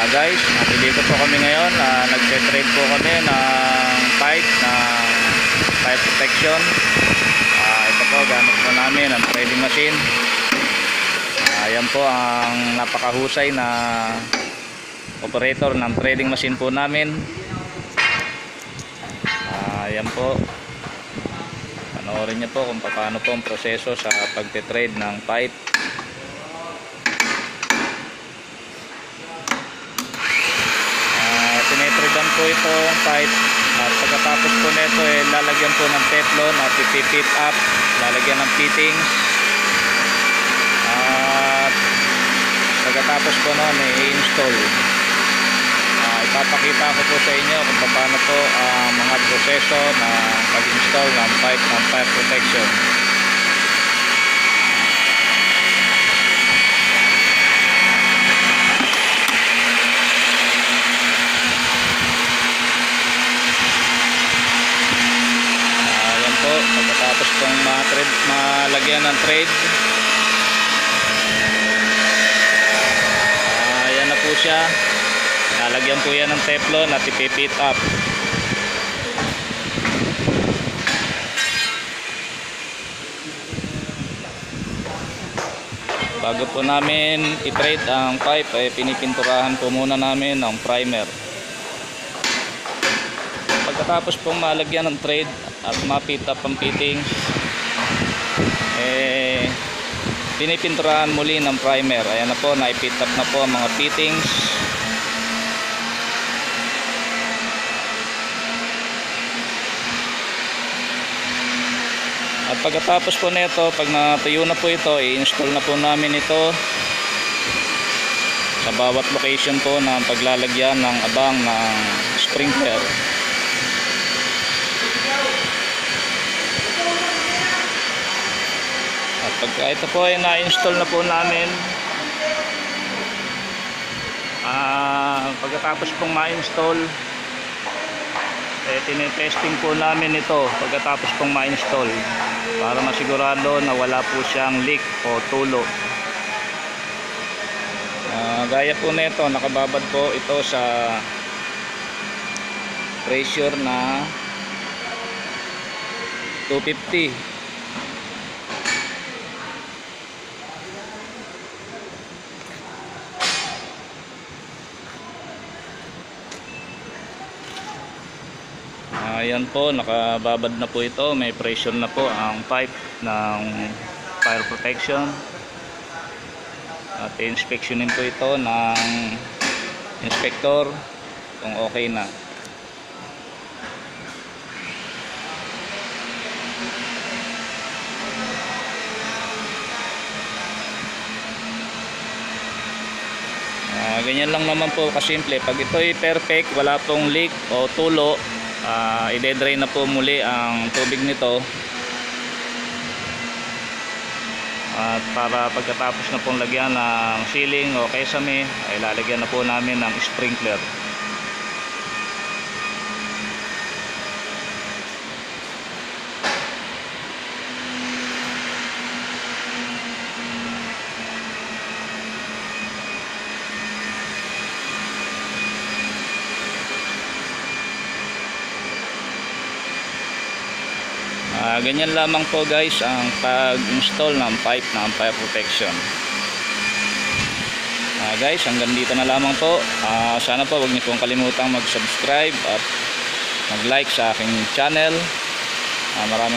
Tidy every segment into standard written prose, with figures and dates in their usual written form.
Guys, dito po kami ngayon. Nagse-trade po kami ng pipe na pipe protection. Ito po, gamit po namin ang trading machine. Yan po ang napakahusay na operator ng trading machine po namin. Yan po, panoorin niyo po kung paano po ang proseso sa pagte-trade ng pipe. Tinetradean po itong pipe at pagkatapos po nito lalagyan po ng teflon at ipipit up, lalagyan ng fittings at pagkatapos po noon i-install. Ipapakita ko po sa inyo kung paano po ang mga proseso na pag-install ng pipe protection. Pagkatapos pong malagyan ng trade, ayan na po siya. Lalagyan po yan ng teflon at ipipit up. Bago po namin i-trade ang pipe, pinipinturahan po muna namin ng primer. Pagkatapos pong malagyan ng trade at mapit up ang fitting, pinipinturahan muli ng primer. Ayan na po, naipit up na po ang mga fittings. At pagkatapos po nito, pag natuyo na po ito, i-install na po namin ito sa bawat location po ng paglalagyan ng abang ng sprinkler. At pagka ito po ay na-install na po namin, pagkatapos pong ma-install, tinetesting po namin ito pagkatapos pong ma-install para masigurado na wala po siyang leak o tulo. Gaya po nito, nakababad po ito sa pressure na 250. Ayan po, nakababad na po ito. May pressure na po ang pipe ng fire protection. At inspeksyonin po ito ng inspector kung okay na. Ganyan lang naman po kasimple. Pag ito ay perfect, wala pong leak o tulo, i-drain na po muli ang tubig nito. At para pagkatapos na pong lagyan ng sealing o kesame, ay lalagyan na po namin ng sprinkler. Ganyan lamang po guys ang pag-install ng pipe ng fire protection. Guys, hanggang dito na lamang po. Sana po huwag niyo pong kalimutang mag-subscribe at mag-like sa aking channel.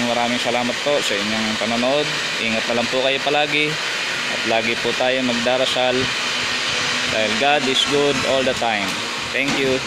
Maraming salamat po sa inyong panonood. Ingat na lang po kayo palagi at lagi po tayo magdarasal dahil God is good all the time. Thank you.